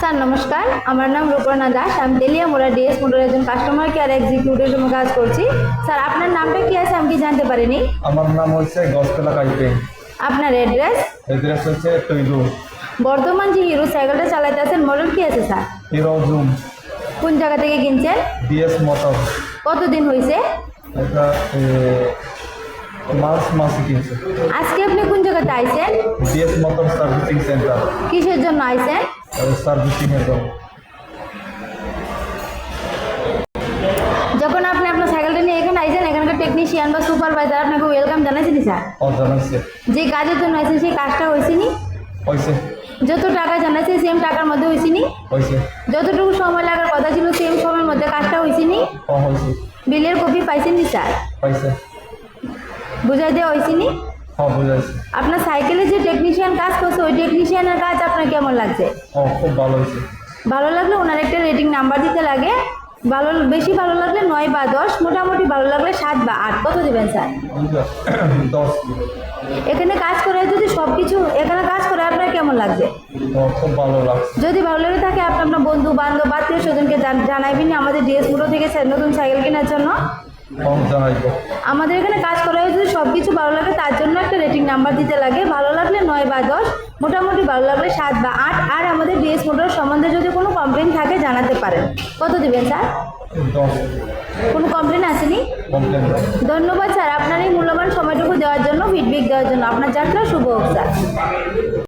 Sir নমস্কার, আমার নাম রূপর্ণা দাস। আমি তেলিয়ামুড়া ডিএস মোটর একজন কাস্টমার কেয়ার এক্সিকিউটিভ হিসেবে কাজ করছি। স্যার আপনার নামটা কি আছে আমি কি জানতে পারিনি? আমার নাম হচ্ছে গসপেলা কাইপে। আপনার অ্যাড্রেস? এড্রেস হচ্ছে টুইগু। বর্তমান যে হিরো সাইকেলটা চালাতে আছেন মডেল কি আছে স্যার? হিরো জুম কোন জায়গা থেকে কিনছেন? DS motor. কতদিন হয়েছে? এটা মার্চ মাসে কিনছে। আজকে আপনি কোন জায়গাতে আইছেন? DS motor servicing centre. কিসের জন্য আইছেন? সার্ভিসিং এর জন্য। যখন আপনি আপনার সাইকেলটা নিয়ে এখানে আইছেন, এখানকার টেকনিশিয়ান বা সুপারভাইজার আপনাকে ওয়েলকাম জানাইছেনি স্যার? জানাইছে। যে কাজের জন্য আইছেন সেই কাজটা হয়েছেনি? হয়েছে। যত টাকা জানাইছে সেম টাকার মধ্যে হয়েছিনি? হয়েছে। যতটুকু সময় লাগার কথা ছিল সেম সময়ের মধ্যে কাজটা হয়েছিনি? হয়েছে। বিলের কপি পাইছেননি স্যার? হয়েছে। বুঝাই দেওয়া হয়েছিনি? বুঝাইছে। আপনার সাইকেলে যে টেকনিশিয়ান কাজ করছে ওই টেকনিশিয়ানের কাজ আপনার কেমন লাগছে? খুব ভালো হয়েছে। ভালো লাগলে ওনার একটা রেটিং নাম্বার দিতে লাগে। বেশি ভালো লাগলে 9 বা 10, মোটামুটি ভালো লাগলে 7 বা 8। কত দেবেন স্যার? 10। এখানে কাজ করে যদি এখানে কাজ করে আপনার কেমন লাগছে? খুব ভালো লাগছে। যদি ভালো লেগে থাকে আপনি আপনার বন্ধু বান্ধব আত্মীয় স্বজনকে জানাইবেন আমাদের ডিএস মোটর থেকে নতুন সাইকেল কেনার জন্য। জানাইবো। আমাদের এখানে কাজ করা হয় যদি সব কিছু ভালো লাগে তার জন্য একটা রেটিং নাম্বার দিতে লাগে। ভালো লাগলে 9 বা 10, মোটামুটি ভালো লাগলে 7 বা 8। আর আমাদের ডিএস মোটর সম্বন্ধে যদি কোনো কমপ্লেন থাকে জানাতে পারেন। কত দেবেন স্যার? 10। কোনো কমপ্লেন আসেনি? কমপ্লেন। ধন্যবাদ স্যার আপনার এই মূল্যবান সময়টুকু দেওয়ার জন্য, ফিডব্যাক দেওয়ার জন্য। আপনার যাত্রা শুভ হোক স্যার।